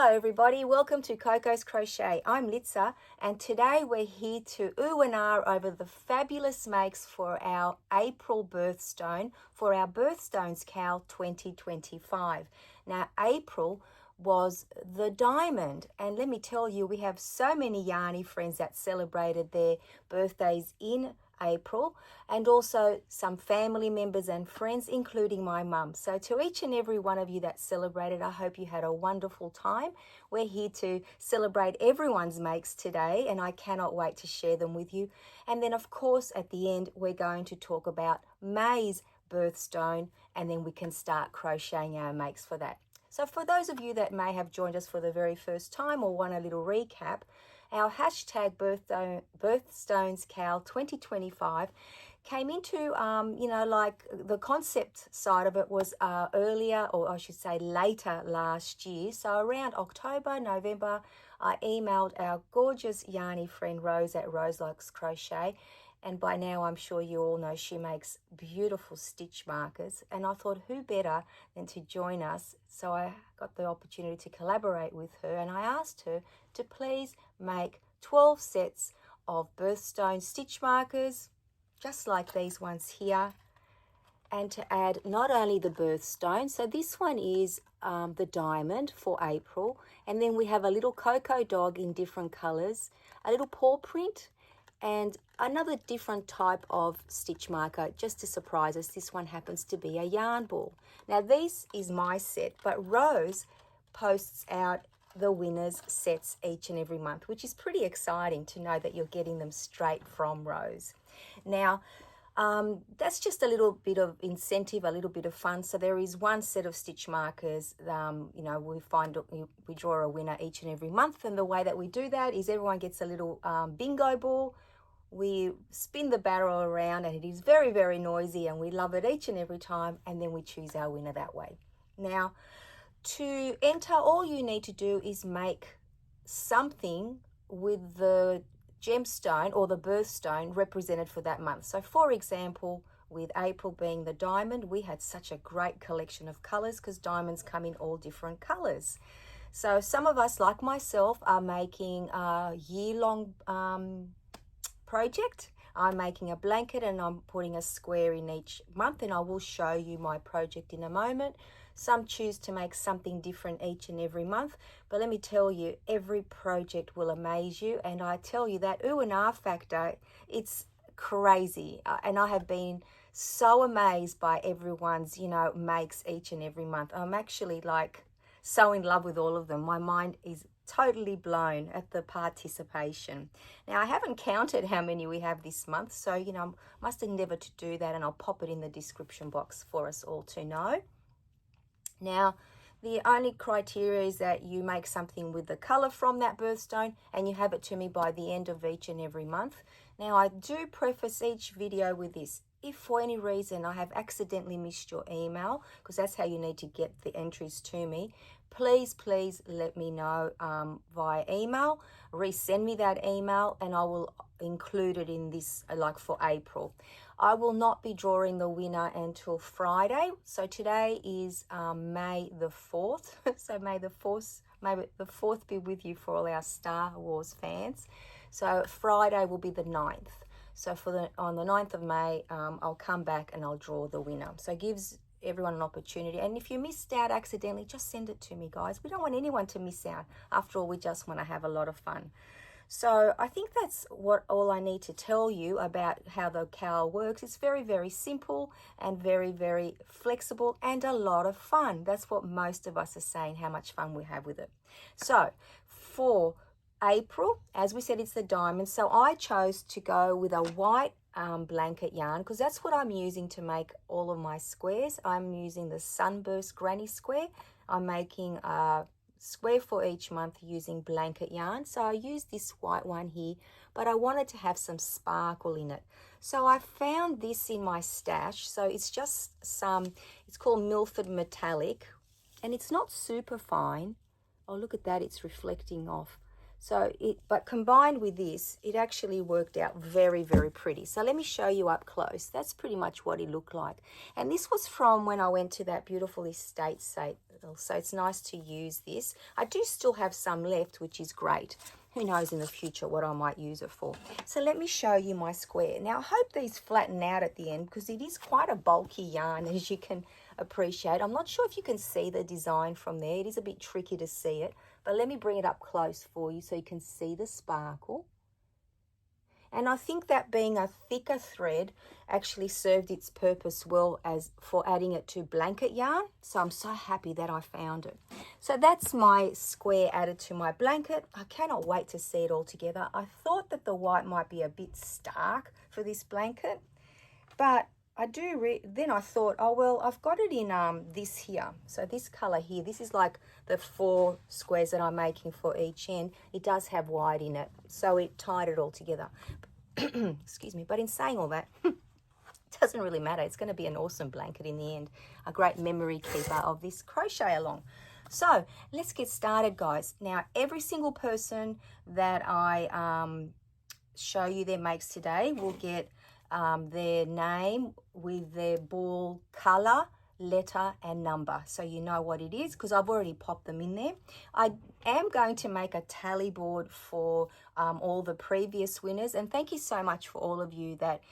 Hello everybody, welcome to Coco's Crochet. I'm Litsa and today we're here to ooh and ah over the fabulous makes for our April birthstone for our Birthstones Cal 2025. Now April was the diamond, and let me tell you, we have so many yarny friends that celebrated their birthdays in April, and also some family members and friends, including my mum. So to each and every one of you that celebrated, I hope you had a wonderful time. We're here to celebrate everyone's makes today, and I cannot wait to share them with you. And then of course at the end we're going to talk about May's birthstone, and then we can start crocheting our makes for that. So for those of you that may have joined us for the very first time or want a little recap, our hashtag Birthstones Cal 2025 came into, like the concept side of it was earlier, or I should say later last year. So around October, November, I emailed our gorgeous yarny friend Rose at Rose Likes Crochet. And by now, I'm sure you all know she makes beautiful stitch markers. And I thought, who better than to join us? So I got the opportunity to collaborate with her. And I asked her to please make 12 sets of birthstone stitch markers, just like these ones here. And to add not only the birthstone, so this one is the diamond for April. And then we have a little cocoa dog in different colors, a little paw print, and another different type of stitch marker just to surprise us. This one happens to be a yarn ball. Now this is my set, but Rose posts out the winners' sets each and every month, which is pretty exciting to know that you're getting them straight from Rose. Now that's just a little bit of incentive, a little bit of fun. So there is one set of stitch markers. We draw a winner each and every month, and the way that we do that is everyone gets a little bingo ball. We spin the barrel around, and it is very, very noisy, and we love it each and every time, and then we choose our winner that way. Now, to enter, all you need to do is make something with the gemstone or the birthstone represented for that month. So for example, with April being the diamond, we had such a great collection of colors because diamonds come in all different colors. So some of us, like myself, are making a year-long project. I'm making a blanket and I'm putting a square in each month, and I will show you my project in a moment. Some choose to make something different each and every month, but let me tell you, every project will amaze you. And I tell you that ooh and ah factor, it's crazy. And I have been so amazed by everyone's, makes each and every month. I'm actually like so in love with all of them. My mind is totally blown at the participation. Now I haven't counted how many we have this month, so I must endeavor to do that, and I'll pop it in the description box for us all to know. Now the only criteria is that you make something with the color from that birthstone and you have it to me by the end of each and every month. Now I do preface each video with this: if for any reason I have accidentally missed your email, because that's how you need to get the entries to me, please let me know via email. Resend me that email and I will include it in this, like for April. I will not be drawing the winner until Friday. So today is May the 4th. So may the 4th be with you for all our Star Wars fans. So Friday will be the 9th. So on the 9th of May, I'll come back and I'll draw the winner. So it gives everyone an opportunity. And if you missed out accidentally, just send it to me, guys. We don't want anyone to miss out. After all, we just want to have a lot of fun. So I think that's all I need to tell you about how the cowl works. It's very, very simple and very, very flexible and a lot of fun. That's what most of us are saying, how much fun we have with it. So for April, as we said, it's the diamond. So I chose to go with a white blanket yarn because that's what I'm using to make all of my squares. I'm using the Sunburst Granny Square. I'm making a square for each month using blanket yarn. So I used this white one here, but I wanted to have some sparkle in it. So I found this in my stash. So it's just it's called Milford Metallic, and it's not super fine. Oh, look at that, it's reflecting off. But combined with this, it actually worked out very, very pretty. So let me show you up close. That's pretty much what it looked like. And this was from when I went to that beautiful estate sale. So it's nice to use this. I do still have some left, which is great. Who knows in the future what I might use it for. So let me show you my square. Now, I hope these flatten out at the end because it is quite a bulky yarn, as you can appreciate. I'm not sure if you can see the design from there. It is a bit tricky to see it, but let me bring it up close for you so you can see the sparkle. And I think that being a thicker thread actually served its purpose well as for adding it to blanket yarn. So I'm so happy that I found it. So that's my square added to my blanket. I cannot wait to see it all together. I thought that the white might be a bit stark for this blanket, but then I thought, oh, well, I've got it in this here. So this color here, this is like the 4 squares that I'm making for each end. It does have white in it, so it tied it all together. Excuse me, but in saying all that, it doesn't really matter. It's going to be an awesome blanket in the end, a great memory keeper of this crochet along. So let's get started, guys. Now, every single person that I show you their makes today will get their name with their ball color, letter and number, so you know what it is, because I've already popped them in there. I am going to make a tally board for all the previous winners, and thank you so much for all of you that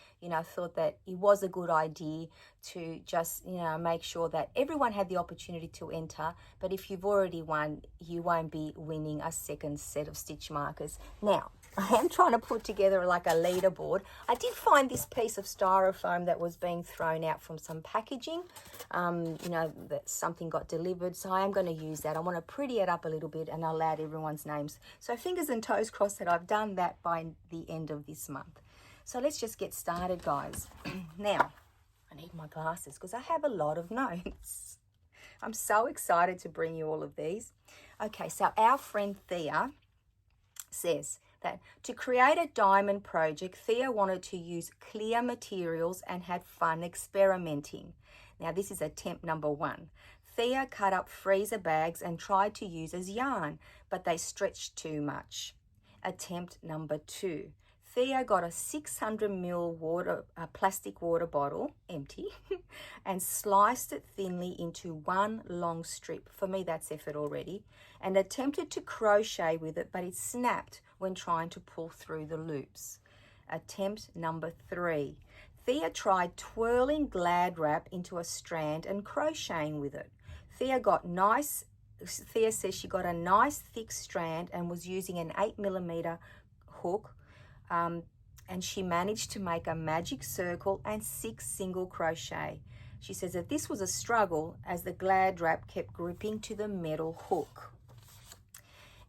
thought that it was a good idea to just make sure that everyone had the opportunity to enter. But if you've already won, you won't be winning a second set of stitch markers. Now, I am trying to put together like a leaderboard. I did find this piece of styrofoam that was being thrown out from some packaging. That something got delivered. So I am going to use that. I want to pretty it up a little bit and I'll add everyone's names. So fingers and toes crossed that I've done that by the end of this month. So let's just get started, guys. Now, I need my glasses because I have a lot of notes. I'm so excited to bring you all of these. Okay, so our friend Thea says that to create a diamond project, Thea wanted to use clear materials and had fun experimenting. Now, this is attempt number 1. Thea cut up freezer bags and tried to use as yarn, but they stretched too much. Attempt number 2. Thea got a 600 ml plastic water bottle, empty, and sliced it thinly into one long strip. For me, that's effort already. And attempted to crochet with it, but it snapped when trying to pull through the loops. Attempt number 3. Thea tried twirling Glad wrap into a strand and crocheting with it. Thea says she got a nice thick strand and was using an 8mm hook, and she managed to make a magic circle and 6 single crochet. She says that this was a struggle as the Glad wrap kept gripping to the metal hook.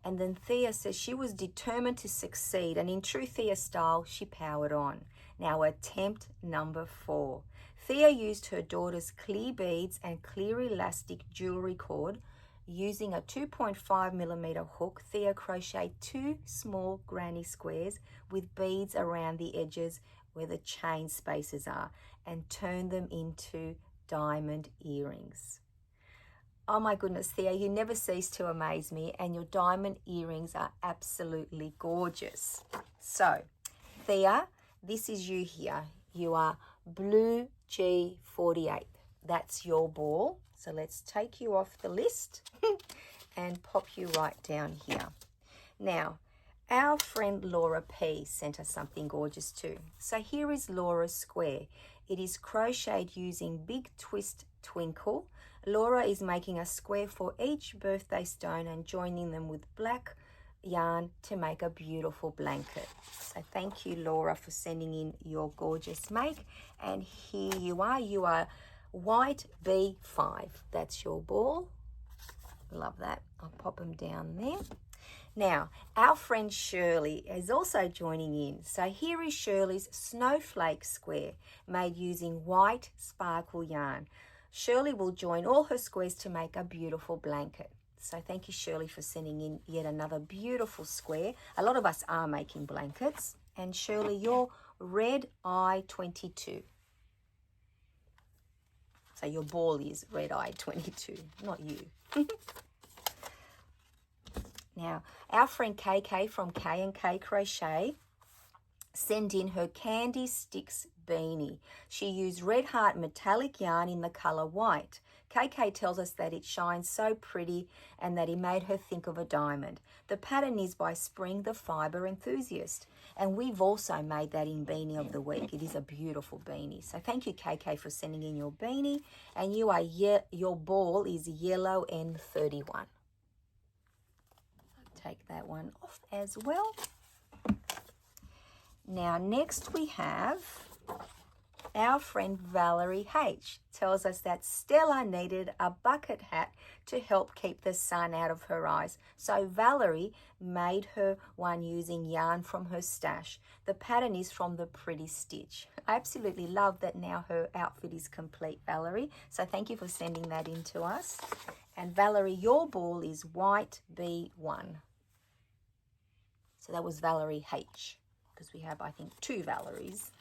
And then Thea says she was determined to succeed, and in true Thea style, she powered on. Now, attempt number 4. Thea used her daughter's clear beads and clear elastic jewelry cord. Using a 2.5mm hook, Thea crocheted 2 small granny squares with beads around the edges where the chain spaces are and turned them into diamond earrings. Oh my goodness, Thea, you never cease to amaze me, and your diamond earrings are absolutely gorgeous. So, Thea, this is you here. You are Blue G48. That's your ball. So let's take you off the list and pop you right down here. Now, our friend Laura P sent us something gorgeous too. So here is Laura's square. It is crocheted using Big Twist Twinkle. Laura is making a square for each birthday stone and joining them with black yarn to make a beautiful blanket. So thank you, Laura, for sending in your gorgeous make. And here you are White B5. That's your ball. Love that. I'll pop them down there. Now, our friend Shirley is also joining in. So here is Shirley's snowflake square made using white sparkle yarn. Shirley will join all her squares to make a beautiful blanket. So thank you, Shirley, for sending in yet another beautiful square. A lot of us are making blankets. And Shirley, you're Red Eye 22. So your ball is Red Eye 22, not you. Now, our friend KK from K&K Crochet sent in her Candy Sticks beanie. She used Red Heart metallic yarn in the color white. KK tells us that it shines so pretty and that he made her think of a diamond. The pattern is by Spring the Fiber Enthusiast, and we've also made that in Beanie of the Week. It is a beautiful beanie. So thank you, KK, for sending in your beanie, and your ball is yellow N31. Take that one off as well. Now next we have our friend Valerie H. tells us that Stella needed a bucket hat to help keep the sun out of her eyes. So Valerie made her one using yarn from her stash. The pattern is from the Pretty Stitch. I absolutely love that now her outfit is complete, Valerie. So thank you for sending that in to us. And Valerie, your ball is white B1. So that was Valerie H, because we have, I think, 2 Valeries.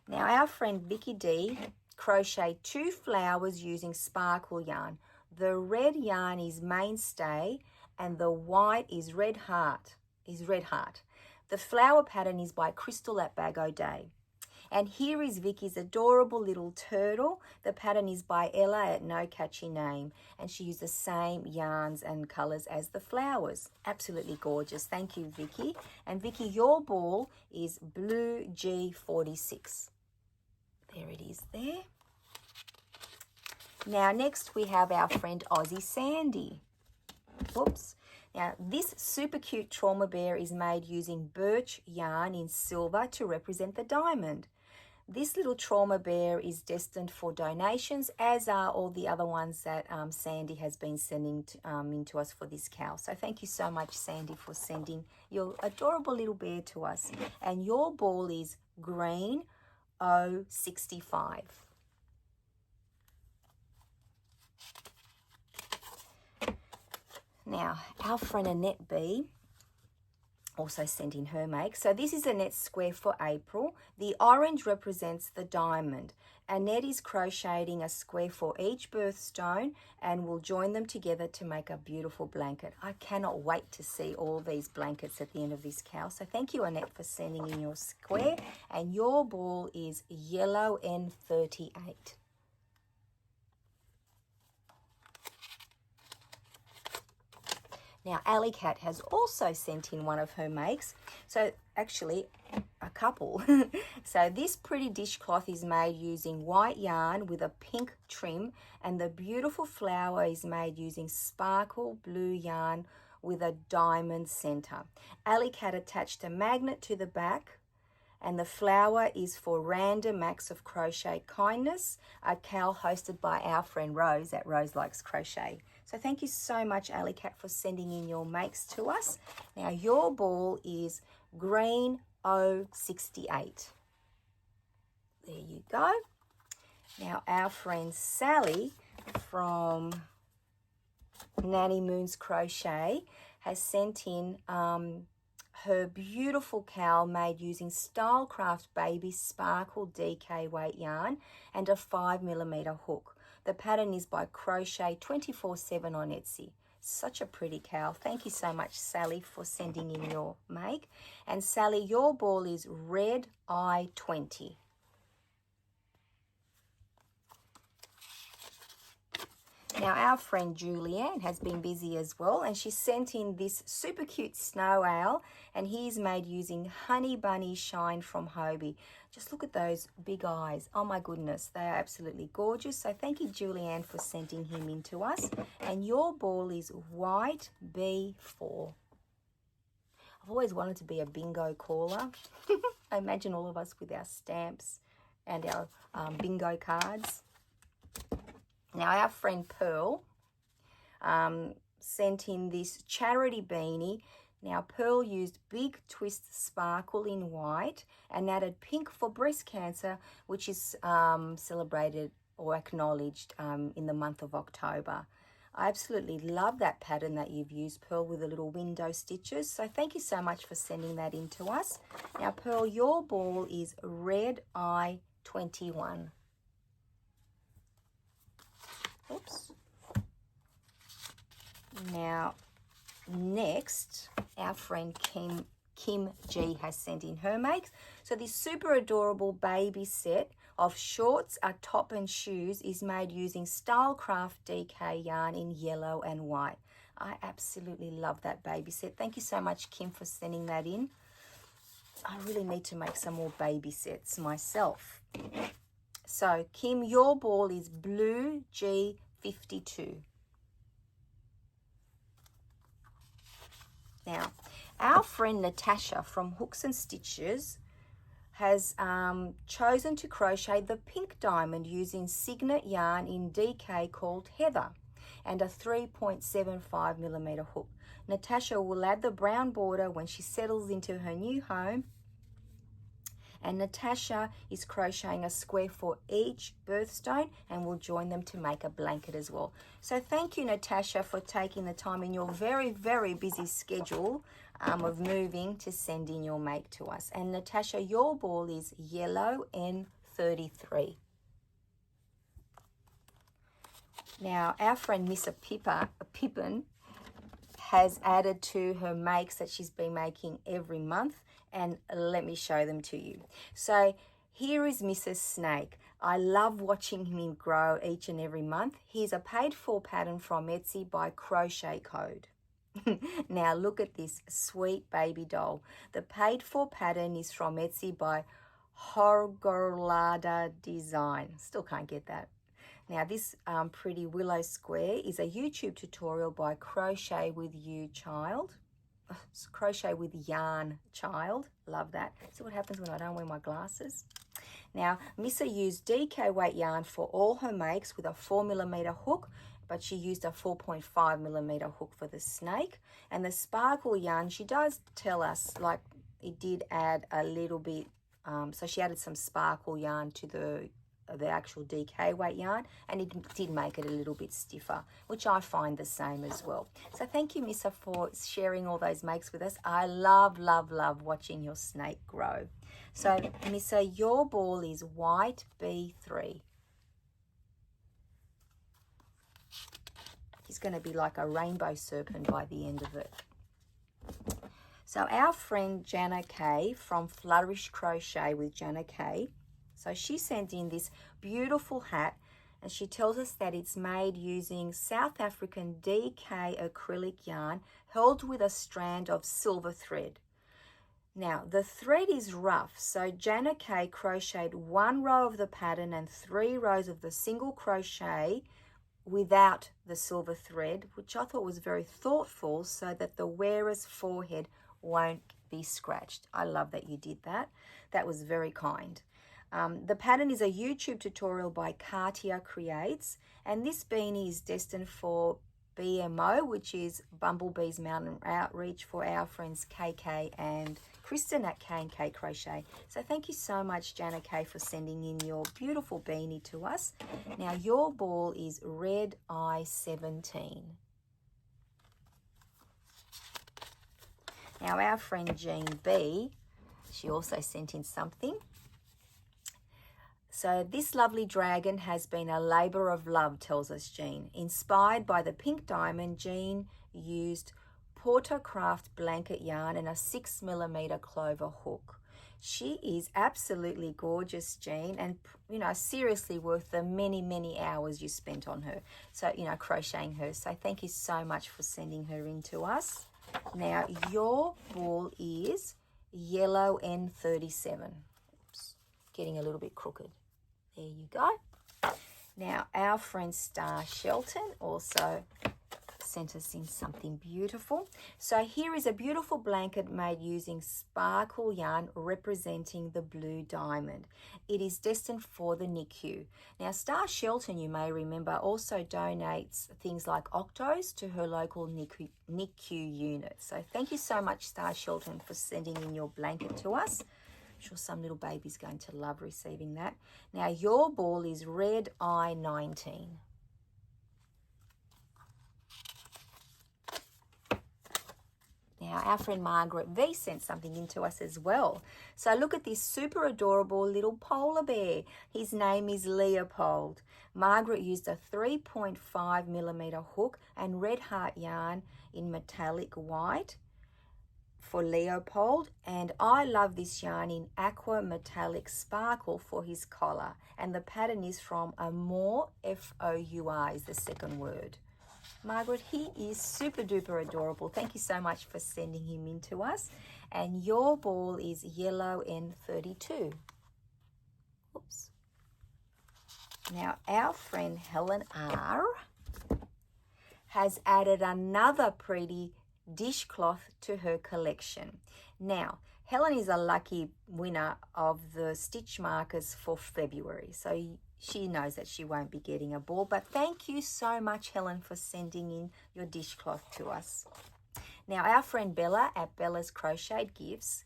Now, our friend Vicky D crocheted 2 flowers using sparkle yarn. The red yarn is Mainstay and the white is Red Heart. The flower pattern is by Crystal at Bag O' Day. And here is Vicky's adorable little turtle. The pattern is by Ella at No Catchy Name. And she used the same yarns and colours as the flowers. Absolutely gorgeous. Thank you, Vicky. And Vicky, your ball is Blue G46. There it is there. Now, next we have our friend Aussie Sandy. Whoops. Now, this super cute trauma bear is made using birch yarn in silver to represent the diamond. This little trauma bear is destined for donations, as are all the other ones that Sandy has been sending in to us for this cow. So thank you so much, Sandy, for sending your adorable little bear to us. And your ball is green 065. Now, our friend Annette B also sent in her make. So this is Annette's square for April. The orange represents the diamond. Annette is crocheting a square for each birthstone and will join them together to make a beautiful blanket. I cannot wait to see all these blankets at the end of this cow. So thank you, Annette, for sending in your square. And your ball is yellow N38. Now, Alley Cat has also sent in one of her makes. So actually, a couple. So this pretty dishcloth is made using white yarn with a pink trim, and the beautiful flower is made using sparkle blue yarn with a diamond center. Alley Cat attached a magnet to the back, and the flower is for Random Acts of Crochet Kindness, a cow hosted by our friend Rose at Rose Likes Crochet. So thank you so much, Alley Cat, for sending in your makes to us. Now, your ball is green 068. There you go. Now, our friend Sally from Nanny Moon's Crochet has sent in her beautiful cowl made using Stylecraft Baby Sparkle DK weight yarn and a 5mm hook. The pattern is by Crochet 24/7 on Etsy. Such a pretty cowl. Thank you so much, Sally, for sending in your make. And Sally, your ball is red I20. Now, our friend Julianne has been busy as well, and she sent in this super cute snow owl, and he's made using Honey Bunny Shine from Hobie. Just look at those big eyes. Oh my goodness, they are absolutely gorgeous. So thank you, Julianne, for sending him in to us. And your ball is white B4. I've always wanted to be a bingo caller. I imagine all of us with our stamps and our bingo cards. Now, our friend Pearl sent in this charity beanie. Now, Pearl used Big Twist Sparkle in white and added pink for breast cancer, which is celebrated or acknowledged in the month of October. I absolutely love that pattern that you've used, Pearl, with the little window stitches. So thank you so much for sending that in to us. Now, Pearl, your ball is red I21. Oops. Now, next, our friend Kim G has sent in her makes. So this super adorable baby set of shorts, a top and shoes is made using Stylecraft DK yarn in yellow and white. I absolutely love that baby set. Thank you so much, Kim, for sending that in. I really need to make some more baby sets myself. So, Kim, your ball is blue G52. Now, our friend Natasha from Hooks and Stitches has chosen to crochet the pink diamond using Signet yarn in DK called Heather and a 3.75mm hook. Natasha will add the brown border when she settles into her new home, and Natasha is crocheting a square for each birthstone and will join them to make a blanket as well. So thank you, Natasha, for taking the time in your very, very busy schedule of moving to send in your make to us. And Natasha, your ball is yellow N33. Now, our friend Missa Pippin has added to her makes that she's been making every month, and let me show them to you. So here is Mrs. Snake. I love watching him grow each and every month. Here's a paid for pattern from Etsy by Crochet Code. Now look at this sweet baby doll. The paid for pattern is from Etsy by Horgolada Design. Still can't get that. Now this pretty willow square is a YouTube tutorial by Crochet with You Child. Crochet with Yarn Child. Love that. See what happens when I don't wear my glasses? Now, Missa used DK weight yarn for all her makes with a 4mm hook, but she used a 4.5mm hook for the snake. And the sparkle yarn, she does tell us, like, it did add a little bit, so she added some sparkle yarn to the actual DK weight yarn, and it did make it a little bit stiffer, which I find the same as well. So thank you, Missa, for sharing all those makes with us. I love, love, love watching your snake grow. So Missa, your ball is white B3. He's going to be like a rainbow serpent by the end of it. So our friend Jana K from Flourish Crochet with Jana K, so she sent in this beautiful hat, and she tells us that it's made using South African DK acrylic yarn held with a strand of silver thread. Now, the thread is rough, so Jana K crocheted 1 row of the pattern and 3 rows of the single crochet without the silver thread, which I thought was very thoughtful so that the wearer's forehead won't be scratched. I love that you did that. That was very kind. The pattern is a YouTube tutorial by Katia Creates, and this beanie is destined for BMO, which is Bumblebee's Mountain Outreach, for our friends KK and Kristen at K&K Crochet. So thank you so much, Jana K, for sending in your beautiful beanie to us. Now your ball is red I-17. Now our friend Jean B, she also sent in something. So this lovely dragon has been a labour of love, tells us Jean. Inspired by the pink diamond, Jean used Portercraft blanket yarn and a 6mm clover hook. She is absolutely gorgeous, Jean, and, you know, seriously worth the many, many hours you spent on her. So, you know, crocheting her. So thank you so much for sending her in to us. Now, your ball is yellow N37. Oops, getting a little bit crooked. There you go. Now, our friend Star Shelton also sent us in something beautiful. So here is a beautiful blanket made using sparkle yarn representing the blue diamond. It is destined for the NICU. Now, Star Shelton, you may remember, also donates things like Octos to her local NICU unit. So thank you so much, Star Shelton, for sending in your blanket to us. I'm sure some little baby's going to love receiving that. Now, your ball is red I-19. Now, our friend Margaret V sent something in to us as well. So look at this super adorable little polar bear. His name is Leopold. Margaret used a 3.5mm hook and red heart yarn in metallic white for Leopold, and I love this yarn in aqua metallic sparkle for his collar, and the pattern is from Amour, F-O-U-R is the second word. Margaret, he is super duper adorable. Thank you so much for sending him in to us. And your ball is yellow N32. Oops. Now our friend Helen R has added another pretty dishcloth to her collection. Now, Helen is a lucky winner of the stitch markers for February, so she knows that she won't be getting a ball, but thank you so much, Helen, for sending in your dishcloth to us. Now, our friend Bella at Bella's Crocheted Gifts,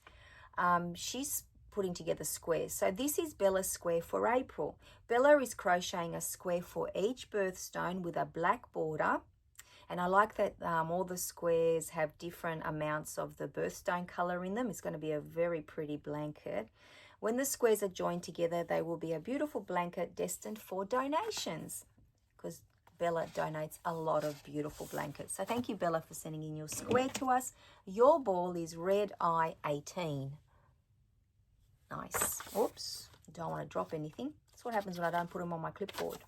she's putting together squares. So this is Bella's square for April. Bella is crocheting a square for each birthstone with a black border. And I like that all the squares have different amounts of the birthstone color in them. It's going to be a very pretty blanket. When the squares are joined together, they will be a beautiful blanket destined for donations, because Bella donates a lot of beautiful blankets. So thank you, Bella, for sending in your square to us. Your ball is Red Eye 18. Nice. Oops, don't want to drop anything. That's what happens when I don't put them on my clipboard.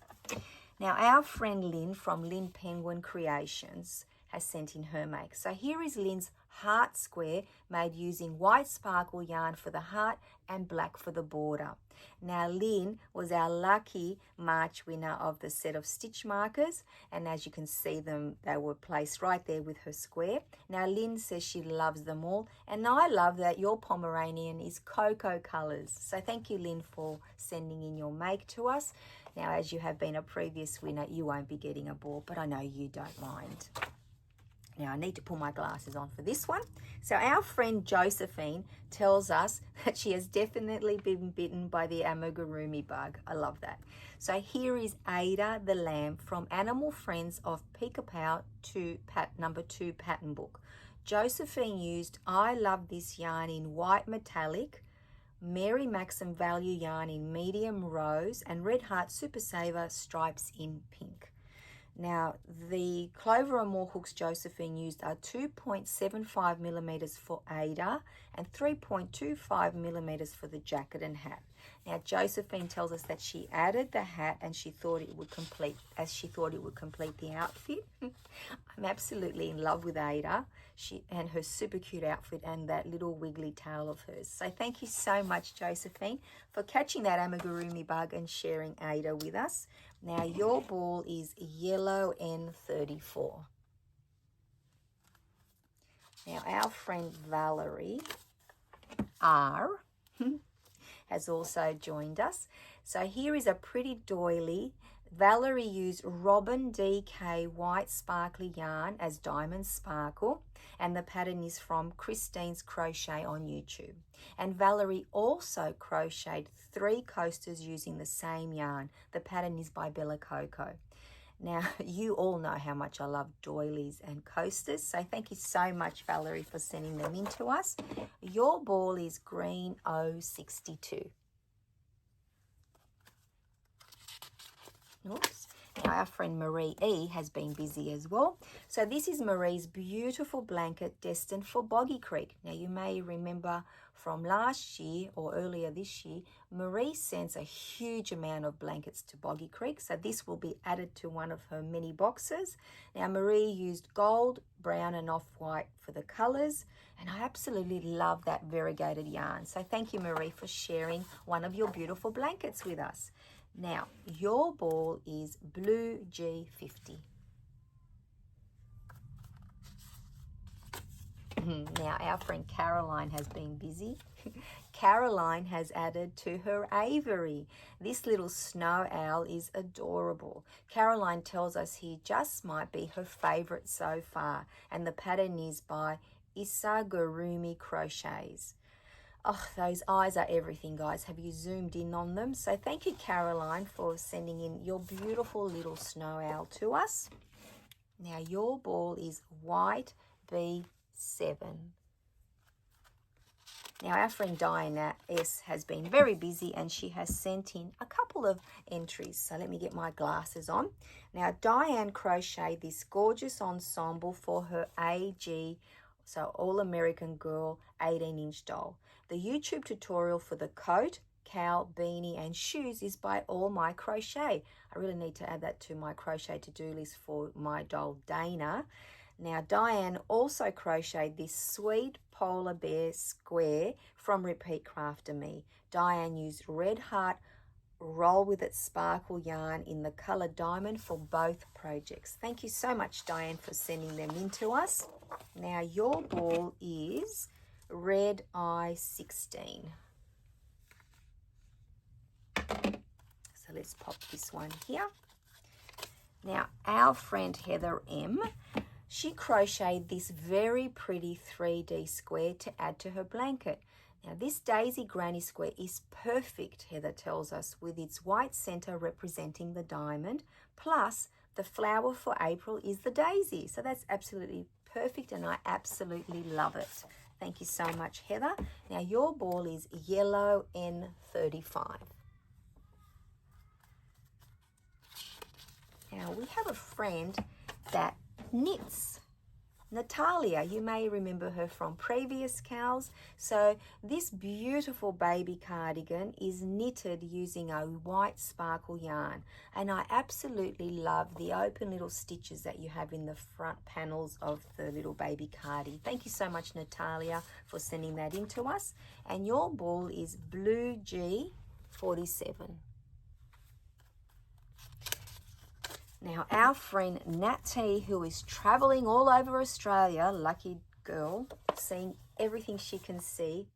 Now, our friend Lynn from Lynn Penguin Creations has sent in her make. So here is Lynn's heart square made using white sparkle yarn for the heart and black for the border. Now, Lynn was our lucky March winner of the set of stitch markers, and as you can see them, they were placed right there with her square. Now, Lynn says she loves them all, and I love that your Pomeranian is cocoa colors. So thank you, Lynn, for sending in your make to us. Now, as you have been a previous winner, you won't be getting a ball, but I know you don't mind. Now, I need to pull my glasses on for this one. So our friend Josephine tells us that she has definitely been bitten by the amigurumi bug. I love that. So here is Ada the lamb from Animal Friends of Peek-a-Pow number 2 pattern book. Josephine used I Love This yarn in white metallic, Mary Maxim value yarn in medium rose, and Red Heart Super Saver stripes in pink. Now, the Clover and More hooks Josephine used are 2.75mm for Ada and 3.25mm for the jacket and hat. Now, Josephine tells us that she added the hat and she thought it would complete the outfit. I'm absolutely in love with Ada and her super cute outfit and that little wiggly tail of hers. So thank you so much, Josephine, for catching that amigurumi bug and sharing Ada with us. Now, your ball is yellow N34. Now, our friend Valerie R has also joined us. So here is a pretty doily. Valerie used Robin DK white sparkly yarn as diamond sparkle, and the pattern is from Christine's Crochet on YouTube. And Valerie also crocheted 3 coasters using the same yarn. The pattern is by Bella Coco. Now, you all know how much I love doilies and coasters, so thank you so much, Valerie, for sending them in to us. Your ball is green 062. Oops. Now, our friend Marie E has been busy as well. So this is Marie's beautiful blanket destined for Boggy Creek. Now, you may remember from last year or earlier this year, Marie sends a huge amount of blankets to Boggy Creek. So this will be added to one of her mini boxes. Now, Marie used gold, brown and off-white for the colors. And I absolutely love that variegated yarn. So thank you, Marie, for sharing one of your beautiful blankets with us. Now, your ball is blue G50. Now, our friend Caroline has been busy. Caroline has added to her aviary. This little snow owl is adorable. Caroline tells us he just might be her favorite so far, and the pattern is by Isagurumi Crochets. Oh, those eyes are everything, guys. Have you zoomed in on them? So thank you, Caroline, for sending in your beautiful little snow owl to us. Now, your ball is white B7. Now, our friend Diana S has been very busy and she has sent in a couple of entries. So let me get my glasses on. Now, Diane crocheted this gorgeous ensemble for her AG, so All American Girl 18-inch doll. The YouTube tutorial for the coat, cowl, beanie and shoes is by All My Crochet. I really need to add that to my crochet to-do list for my doll Dana. Now, Diane also crocheted this sweet polar bear square from Repeat Crafter Me. Diane used Red Heart Roll With It Sparkle yarn in the colour diamond for both projects. Thank you so much, Diane, for sending them in to us. Now, your ball is Red Eye 16. So let's pop this one here. Now, our friend Heather M, she crocheted this very pretty 3D square to add to her blanket. Now, this daisy granny square is perfect, Heather tells us, with its white center representing the diamond, plus the flower for April is the daisy. So that's absolutely perfect and I absolutely love it. Thank you so much, Heather. Now, your ball is yellow N35. Now, we have a friend that knits. Natalia, you may remember her from previous cowls. So this beautiful baby cardigan is knitted using a white sparkle yarn. And I absolutely love the open little stitches that you have in the front panels of the little baby cardi. Thank you so much, Natalia, for sending that in to us. And your ball is Blue G 47. Now, our friend Natty, who is traveling all over Australia, lucky girl, seeing everything she can see,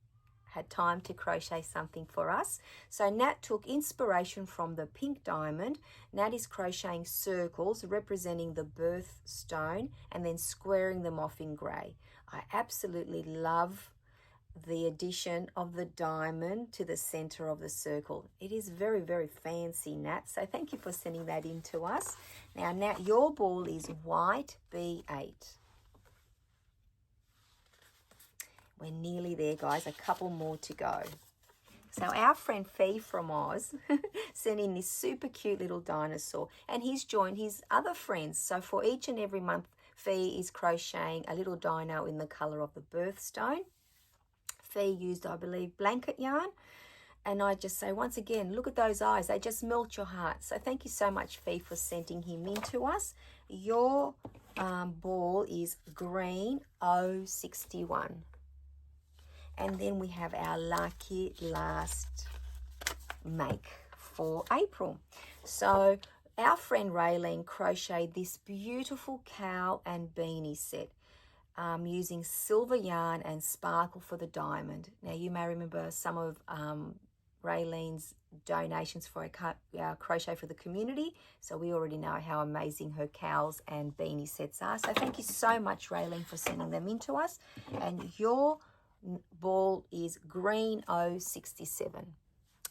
had time to crochet something for us. So Nat took inspiration from the pink diamond. Nat is crocheting circles representing the birthstone and then squaring them off in grey. I absolutely love the addition of the diamond to the center of the circle. It is very, very fancy, Nat. So thank you for sending that in to us. Now, Nat, your ball is white B8. We're nearly there, guys. A couple more to go. So our friend Fee from Oz sent in this super cute little dinosaur, and he's joined his other friends. So for each and every month, Fee is crocheting a little dino in the color of the birthstone. Fee used, I believe, blanket yarn. And I just say, once again, look at those eyes. They just melt your heart. So thank you so much, Fee, for sending him in to us. Your ball is green 061. And then we have our lucky last make for April. So our friend Raylene crocheted this beautiful cowl and beanie set. Using silver yarn and sparkle for the diamond. Now, you may remember some of Raylene's donations for our crochet for the community, so we already know how amazing her cowls and beanie sets are. So thank you so much, Raylene, for sending them in to us. And your ball is green 067.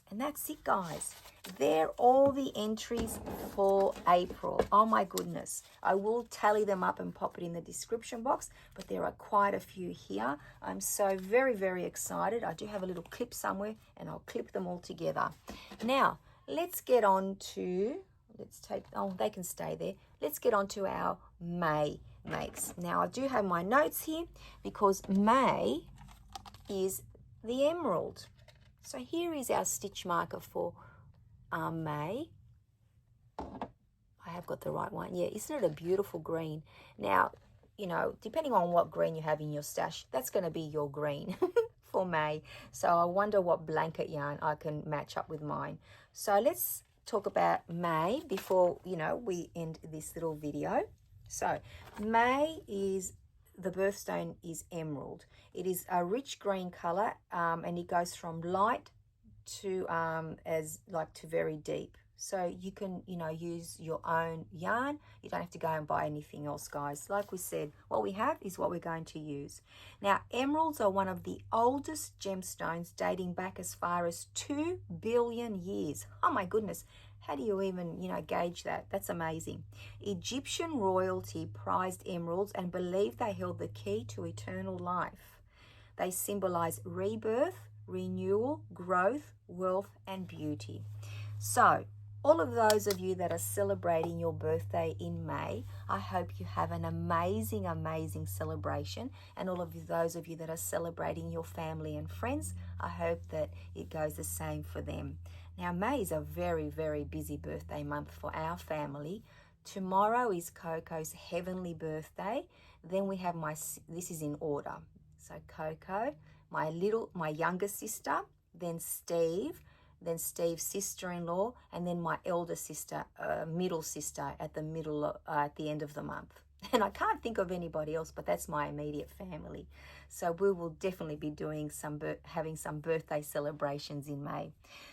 And that's it, guys. They're all the entries for April. Oh my goodness. I will tally them up and pop it in the description box, but there are quite a few here. I'm so very, very excited. I do have a little clip somewhere and I'll clip them all together. Now, let's get on to, they can stay there. Let's get on to our May makes. Now, I do have my notes here because May is the emerald. So here is our stitch marker for May. I have got the right one. Yeah, isn't it a beautiful green? Now, you know, depending on what green you have in your stash, that's going to be your green for May. So I wonder what blanket yarn I can match up with mine. So let's talk about May before, you know, we end this little video. So May is, the birthstone is emerald. It is a rich green color, and it goes from light to to very deep. So you can, you know, use your own yarn. You don't have to go and buy anything else, guys. Like we said, what we have is what we're going to use. Now, emeralds are one of the oldest gemstones, dating back as far as 2 billion years. Oh my goodness. How do you even, you know, gauge that? That's amazing. Egyptian royalty prized emeralds and believed they held the key to eternal life. They symbolize rebirth, renewal, growth, wealth, and beauty. So, all of those of you that are celebrating your birthday in May, I hope you have an amazing, amazing celebration. And all of those of you that are celebrating your family and friends, I hope that it goes the same for them. Now, May is a very, very busy birthday month for our family. Tomorrow is Coco's heavenly birthday. Then we have this is in order. So Coco, my younger sister, then Steve's sister-in-law, and then my elder sister, middle sister at the end of the month. And I can't think of anybody else, but that's my immediate family. So we will definitely be doing having some birthday celebrations in May.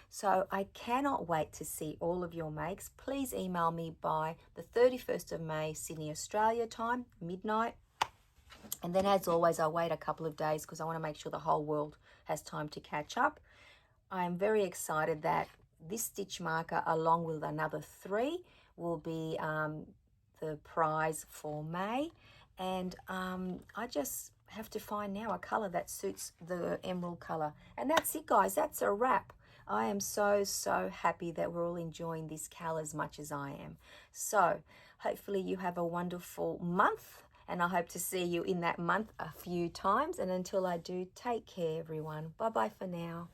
So I cannot wait to see all of your makes. Please email me by the 31st of May, Sydney, Australia time, midnight. And then as always, I'll wait a couple of days because I want to make sure the whole world has time to catch up. I am very excited that this stitch marker, along with another 3, will be the prize for May. And I just have to find now a color that suits the emerald color. And that's it, guys. That's a wrap. I am so, so happy that we're all enjoying this cal as much as I am. So hopefully you have a wonderful month, and I hope to see you in that month a few times. And until I do, take care, everyone. Bye-bye for now.